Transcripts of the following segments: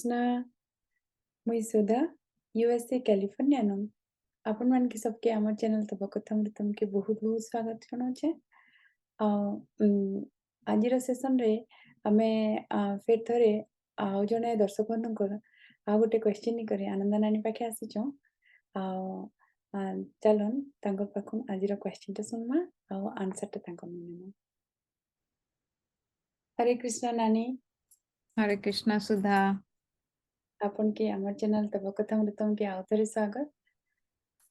कृष्णा मुई सुधा USA California नु आपण मान के सबके हमर चैनल तब कथामृतम के बहुत बहुत स्वागत जनाछे। आजिर सेशन रे आमे फिर थरे जने दर्शक बंधुकर आ गोटे क्वेश्चन करे आनंद नानी पाखे आसीचो चलन तांकर पाखु आजिर क्वेश्चन टा सुनमा आ आंसर टा तांकर मुनेमा। हरे कृष्णा नानी। हरे कृष्णा सुधा। आपण के हमर चैनल तब कथामृतम के आउथरे स्वागत।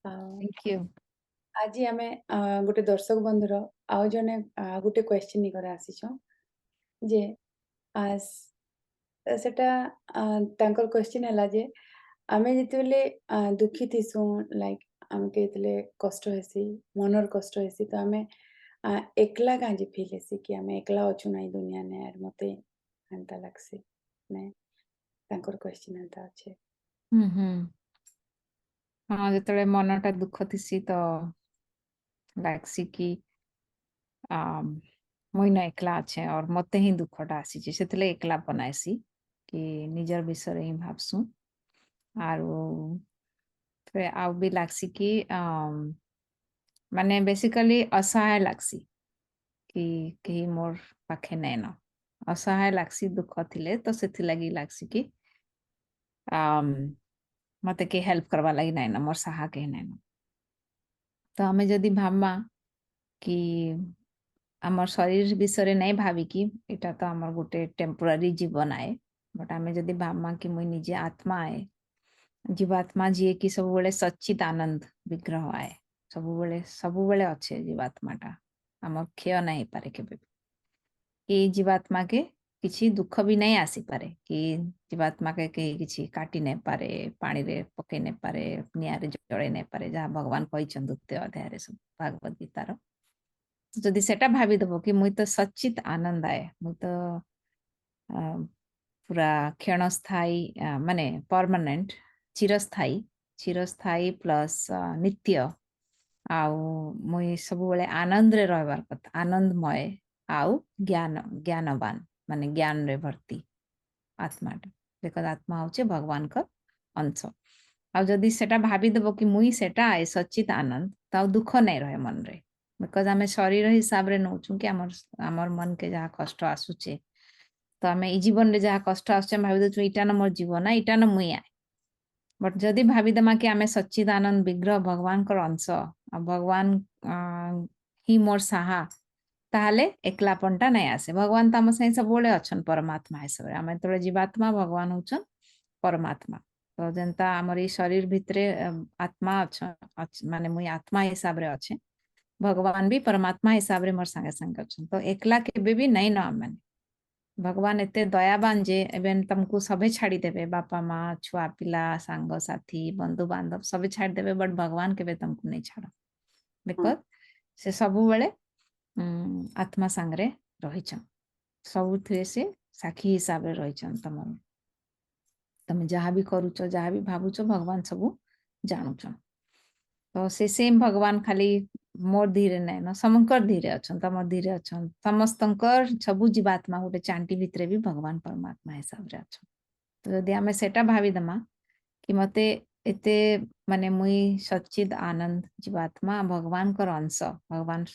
Thank you. आज आमे गोटे दर्शक बंधुर आउ जने गोटे क्वेश्चन करे आसीछो जे सेटा तांकर क्वेश्चन हला जे आमे जेतेले दुखी थिसु लाइक आम के जेतेले कष्ट हेसी मनर कष्ट हेसी तो आमे एकला कांजे फील हेसी कि आमे एकला अछु नै दुनिया ने यार मते अंता लागसी ने तांकर क्वेश्चन अंता अछि। हाँ जेतले मनटा दुख थिसी तो लागसी कि मुई ना एकला अच्छे और मते ही दुखटा आसी से एकला बनाएसी कि निजर विषय ही भावसु आरो फिर आउ भी लागसी कि माने बेसिकली असहाय लागसी कि कहीं मोर पाखे नै न असहाय लागसी दुख थिले तो सेथि लगी लागसी कि मते के हेल्प करवा लगी नै न मोर साहा के नै न। तो हमें जदि भावमा कि आमर शरीर विषय नहीं भावी कि एटा तो आमर गोटे टेम्पोरारी जीवन आए बट आमे जदि भावमा कि मुई निजे आत्मा आए जीवात्मा जी कि सब बेले सच्चित आनंद विग्रह आए सब बेले अच्छे जीवात्माटा आमर क्षय नहीं पारे केबे कि जीवात्मा के किसी दुख भी नहीं आसी पारे कि जीवात्मा के किसी काटी नहीं पारे पानी रे पके नहीं पारे निया रे जळे नहीं पारे जहाँ भगवान कहिछन द्वितीय अध्याय रे सब भागवत गीतार। जदि सेटा भावी दबो कि मुई तो सच्चित आनंद आए मुई तो पूरा क्षणस्थायी माने परमानेंट चिरस्थायी प्लस नित्य आउ मुई सब बेले आनंद रे रहबार कथा आनंदमय आउ ज्ञानवान माने ज्ञान रे भर्ती आत्माटा बिकज आत्मा होचे भगवान का अंश। आउ जदि सेटा भावी दबो कि मुई सेटा आए सच्चित आनंद तो दुख नहीं रहे मन रे बिकज आमे शरीर हिसाब रे नौचु कि आमर मन के जहाँ कष्ट आसुचे तो आमे ई जीवन रे जहाँ कष्ट आसुचे भावी दछु इटा न मोर जीवन इटा न मुई आए बट जदि भावी दमा कि आमे सच्चिद आनंद विग्रह भगवान कर अंश भगवान ही मोर साहा ताहले एकलापनटा नहीं आसे भगवान तो आम साई सब बेले अच्छन परमात्मा हिसाब रे आमे तो जीवात्मा भगवान होचन परमात्मा तो जेनता आमर ई शरीर भितरे आत्मा अच्छा माने मुई आत्मा हिसाब रे अच्छे भगवान भी परमात्मा हिसाब रे मोर संगे संगे अच्छन तो एकला केबे भी नहीं न आमे भगवान एते दयावान जे एबेन तुमको सबे छाड़ी देबे बापा माँ छुआ पिला सांग साथी बंधु बांधव सबे छाड़ी देबे बट भगवान केबे तुमको नहीं छाड़ बिकज से सबु बेले आत्मा सांगरे रहिछन सबुथिरे से साखी हिसाब रे रहिछन तमे जहाँ भी करूचो जहाँ भी भावुचो भगवान सबु जानुचन तो से सेम भगवान खाली मोर धीरे नहीं न समकर धीरे अच्छन तमर धीरे अच्छन समस्तंकर सबु जीवात्मा गोटे चांटी भितरे भी भगवान परमात्मा हिसाब रे अच्छन। तो यदि आमे सेटा भावी दमा कि मते एते माने मुई सच्चिद आनंद जीवात्मा भगवान कर अंश भगवान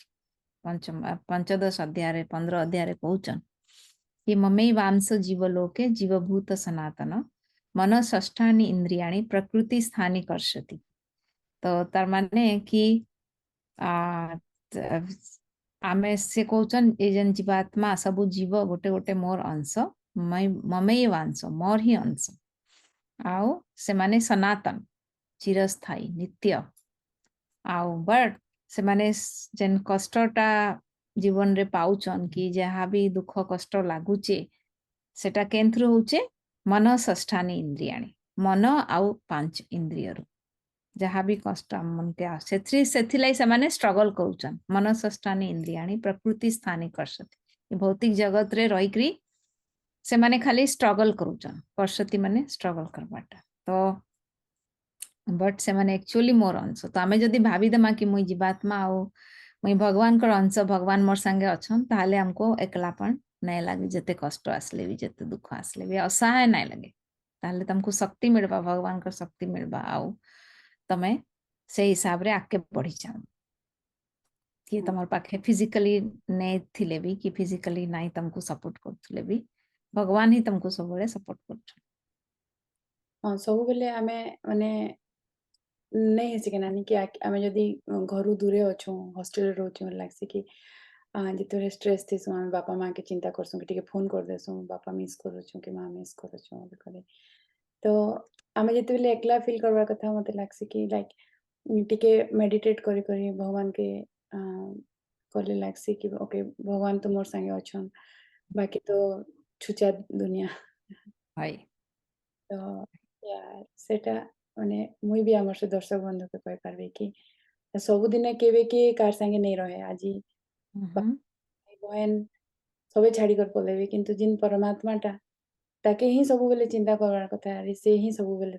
पंचदश अध्याय रे 15 अध्याय रे कहउचन कि ममे वांश जीवलोके जीवभूत सनातन मन षष्ठानि इंद्रियाणि प्रकृति स्थानी कर्षति। तो तार माने कि आमे से कहउचन ए जन जीवात्मा सबु जीव गोटे गोटे मोर अंश ममे वांश मोर ही अंश आउ से माने सनातन चिरस्थायी नित्य आउ बट से माने जेन कष्टटा जीवन रे पाउचन कि जहाँ भी दुख कष्ट लागुचे सेटा केंथ्रु होचे मन षष्ठानि इंद्रियाणि मन आउ 5 इंद्रिय जहाँ भी कष्ट मन के सेथिलाई से माने स्ट्रगल करूचन मन षष्ठानि इंद्रियाणि प्रकृति स्थानी कर्षति भौतिक जगत रे रहीकरी से माने खाली स्ट्रगल करूचन कर्षति माने स्ट्रगल करबाटा तो बट से माने एक्चुअली मोर अंश तो आमे जदि भावी दमा कि मुई जीवात्मा आउ मुई भगवान कर अंश भगवान मोर संगे अच्छन ताहले हमको एकलापन नहीं लगे जते कष्ट आसले भी जते दुख आसले भी असहाय नहीं लगे ताले तुमको शक्ति मिलबा भगवान को शक्ति मिलबा आउ तमे से हिसाब रे आके बढ़ी जाओ कि ହଁ तमर पाखे फिजिकली नै थिले भी कि फिजिकली नाही तुमको सपोर्ट करथले भी भगवान ही तुमको सब बळे सपोर्ट करछ ହଁ ସବୁବେଲେ ଆମେ ମାନେ नहीं हेसी के नानी कि आमे जदि घरु दूरे अछू हॉस्टल रहउछु लागसी कि जितरे स्ट्रेस थिसु हम बापा माँ के चिंता करसु कि टिके फोन कर देसु बापा मिस करूछु कि माँ मिस करूछु करे तो आमे जितबेले एकला फील करबा कथा मते लागसी कि लाइक टिके मेडिटेट करी करी भगवान के करले लागसी कि ओके भगवान तो मोर संगे अछन बाकी तो छुचा दुनिया हाय तो या सेटा माने मुई भी हमर से दर्शक बंधु के कहि पारबे कि ସବୁଦିନେ କେବେ କିଏ କାହାର ସାଙ୍ଗେ ନେଇ ରହେ ଆଜି ଭାଇ ବହେନ ସବେ ଛାଡିକରି ପଲେଇବେ କିନ୍ତୁ जिन परमात्माଟା ତାକେ ହିଁ ସବୁବେଲେ ଚିନ୍ତା କରବାର କଥା ଆରେ ସେ ହିଁ ସବୁବେଲେ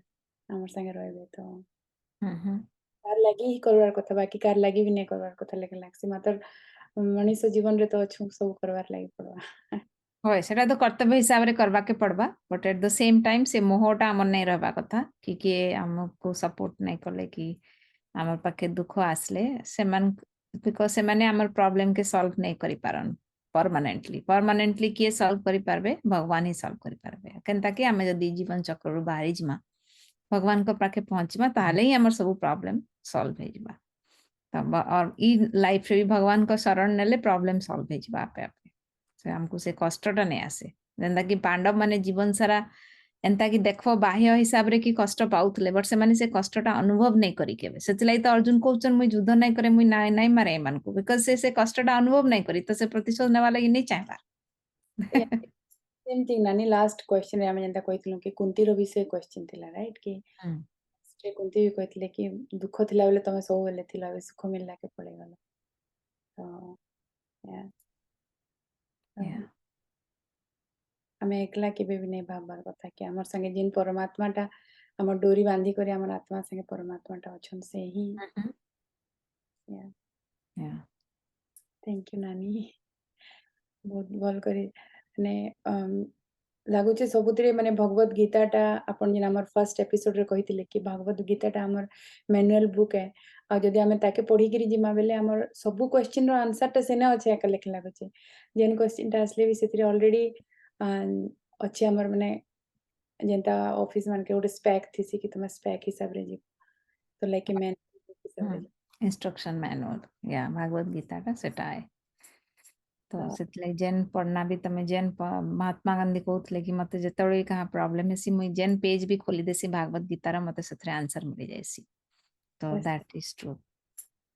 ଆମର ସାଙ୍ଗେ ରହିବେ ତ ତାର ଲାଗି ହିଁ କରବାର କଥା ବାକି କାର ଲାଗି ବି ନାଇଁ କରବାର କଥା ଲେକିन ଲାଗସି ମାତ୍ର ମଣିଷ ଜୀବନରେ ତ ଅଛୁ ସବୁ କରବାର ଲାଗି ପଡବା होय सेटा तो कर्तव्य हिसाब रे करबा के पड़बा but at the same time से मोहटा हमर नहीं रहबा कथा कि किए हमको सपोर्ट नहीं करले कि हमर पाखे दुख आसले सेमान बिकॉज से माने हमर प्रॉब्लम के सॉल्व नहीं करि पारन परमानेंटली किए सॉल्व करि पारबे भगवान ही सॉल्व करि पारबे केनता कि हमें जदी जीवन चक्र रु बाहरी जिमा भगवान को पाखे पहुंचमा ताले ही हमर सब प्रॉब्लम सॉल्व हो जिबा तब और ई लाइफ रे भी भगवान को शरण नेले प्रॉब्लम सॉल्व हो जिबा आपे आपे से हमको से कष्टटा नहीं आसे जेंता कि पांडव माने जीवन सारा एंता कि देखो बाह्य हिसाब रे कि कष्ट पाउथले बट से माने से कष्टटा अनुभव नहीं करी केबे सेतलाई तो अर्जुन कहउचन मुई युद्ध नहीं करे मुई नाही नाही मारे एमान को बिकॉज से कष्टटा अनुभव नहीं करी तो से प्रतिशोध नेवा लागि नहीं चाहबार सेम थिंग नानी लास्ट क्वेश्चन रे हम जेंता कहितलु कि कुंती रो विषय क्वेश्चन थिला राइट कि से कुंती भी कहथिले कि दुख थिला बेले तमे सब बेले थिला बे सुख मिलला के पड़े गला तो या आमे एकला केबे भी नहीं भाबबार कथा कि हमर संगे जिन परमात्माटा हमर डोरी बांधी करे हमर आत्मा संगे परमात्माटा अछन से ही या थैंक यू नानी बहुत भल करे ने ଲାଗୁଛି ସବୁଥିରେ ମାନେ ଭଗବତ ଗୀତାଟା ଆପଣ ଯେନ୍ ଆମର ଫାର୍ଷ୍ଟ ଏପିସୋଡରେ କହିଥିଲେ କି ଭଗବତ ଗୀତାଟା ଆମର ମ୍ୟାନୁଆଲ ବୁକ୍ ଏ ଆଉ ଯଦି ଆମେ ତାକେ ପଢିକିରି ଯିମା ବେଲେ ଆମର ସବୁ କ୍ୱେଶ୍ଚିନ୍ର ଆନ୍ସରଟା ସେନେ ଅଛେ ଏକା ଲେଖା ଲାଗୁଛି ଯେନ୍ କ୍ୱେଶ୍ଚିନ୍ଟା ଆସିଲେ ବି ସେଥିରେ ଅଲରେଡି ଅଛି ଆମର ମାନେ ଯେନ୍ତା ଅଫିସ ମାନକେ ଗୋଟେ ସ୍ପେକ୍ ଥିସି କି ତମେ ସ୍ପେକ୍ ହିସାବରେ ଯିବ ତ ଲାଇକ୍ ମ୍ୟାନ ହିସାବରେ इंस्ट्रक्शन मैनुअल या भागवत गीता का सेटा है तो ଯିବ सेतले जेन पढ़ना भी तमे जेन महात्मा गांधी कहउतले कि मते जेतबे कहा प्रॉब्लम हेसी मुई जेन पेज भी खोली देसी भागवत गीता रा मते सेथरे आंसर मिली जायसी तो दैट इज ट्रू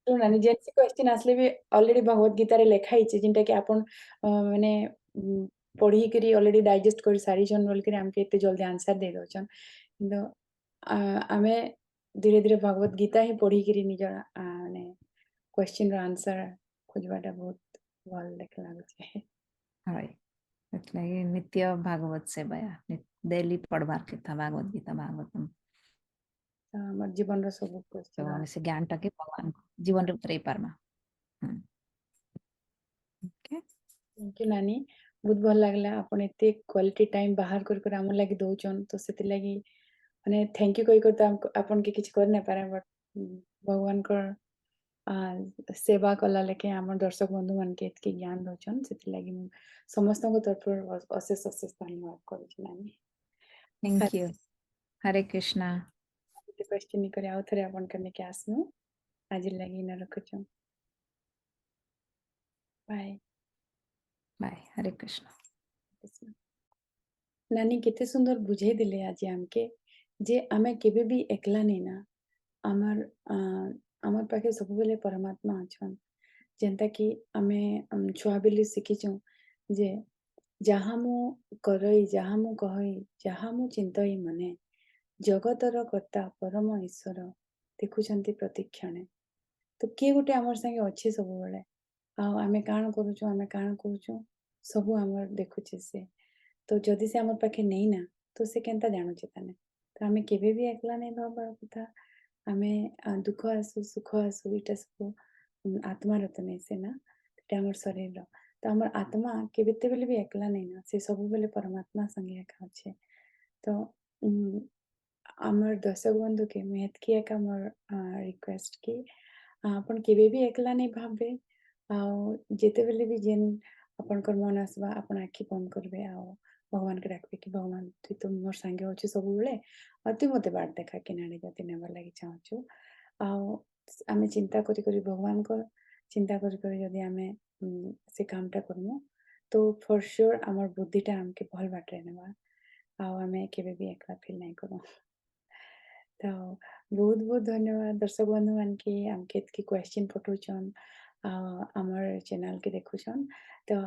ଶୁଣୁନାନି ଯେନ୍ସି କ୍ୱେଶ୍ଚିନ୍ ଆସିଲେ ବି ଅଲରେଡି ଭଗବତ ଗୀତାରେ ଲେଖା ହେଇଛି ଯେନ୍ଟା କି ଆପଣ ମାନେ ପଢିକିରି ଅଲରେଡି ଡାଇଜେଷ୍ଟ କରି ସାରିଛନ୍ ବୋଲିକିରି ଆମକେ ଏତେ ଜଲ୍ଦି ଆନ୍ସର ଦେଇ ଦଉଛନ୍ କିନ୍ତୁ ଆମେ ଧୀରେ ଧୀରେ ଭଗବତ ଗୀତା ହିଁ ପଢିକିରି ନିଜର ମାନେ क्वेश्चन ର आंसर खोजबाटा बहुत भल लेख लाଗୁଛି हाय એટલે नित्य भागवत सेवा डेली पढ़बार के था भागवत गीता भागवतम हमर जीवन रो सब तो क्वेश्चन आने से ज्ञान टके भगवान को जीवन रे उतरे पारमा ओके थैंक यू नानी बहुत भल लागला अपन एते क्वालिटी टाइम बाहर कर कर हमर लागि दउछन तो सेति लागि माने थैंक यू कहि कर त अपन के किछ कर ना पारे बट भगवान को सेवा कला लेके हमर दर्शक बंधु मन के एतके ज्ञान दउछन सेति लागि समस्त को तरफ अशेष अशेष धन्यवाद करू छी नानी thank you Hare Krishna question नहीं करे आउ थरे अपन करने के आसनु आज लगी न रखछु बाय बाय हरे कृष्णा नानी केते सुंदर बुझे दिले आज हमके जे आमे केबे भी एकला नहीं ना आमर आमर पाखे सब बेले परमात्मा अछन जेंता कि आमे छुआ बेले शिखिछु जे जहाँ मु करई जहाँ मु कहई जहाँ मु चिंतई मने जगतर कर्ता परम ईश्वर देखुछंती प्रतिक्षणे तो किए गोटे आमर संगे अच्छे सब बेले आमे काण करूछु आमे काण करूछु सबु आमर देखुछे से तो जदि से आमर पाखे नहीं ना तो से केनता जानुचे ताने तो आमे केबे भी एकला नहीं भाबा कथा आमे दुख आसु सुख आसु इटा सब आत्मार तो नहीं से ना एटा आमर शरीर तो आमर आत्मा केबेते बेले भी एकला नहीं ना से सब बेले परमात्मा संगे एका अच्छे तो ଆମର ଦର୍ଶକ ବନ୍ଧୁ के मुझे एतकी एका मोर रिक्वेस्ट कि आपण केबे भी एकला नहीं भाबे आउ जेतेबेले भी जेन आपणकर मन आसबा आपण आखि बंद करबे आउ भगवान के डाकबे कि भगवान तू तो मोर संगे अछि सब बेले आ तू मते बाट देखा कि नानी जति नेबर लागि चाहछु आउ आमे चिंता करी करी भगवान को चिंता करी करी जदि आमे से कामटा करमु तो फॉर श्योर हमर बुद्धिटा हमके भल बाटरे नेबा आउ आमे केबे भी एकला फील नहीं करू तो बहुत बहुत धन्यवाद दर्शक बंधु मान के आमके एतकी क्वेश्चन पठौछन हमर चैनल के देखुछन तो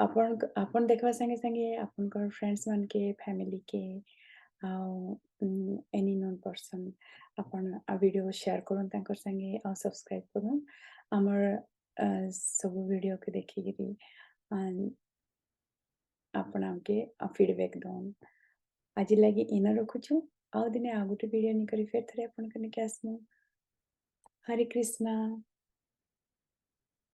आपण देखबा संगे संगे आपनकर फ्रेंड्स मान के फैमिली के एनी नोन पर्सन आपण वीडियो शेयर करन तांकर संगे आ सब्सक्राइब करन हमर सब वीडियो के देखिगिरी आपण आमके फीडबैक दन आज लगी इना रखुछु आउ दिने आ गोटे वीडियो निकरी फेर थरे आपण कने के आसमु हरे कृष्णा।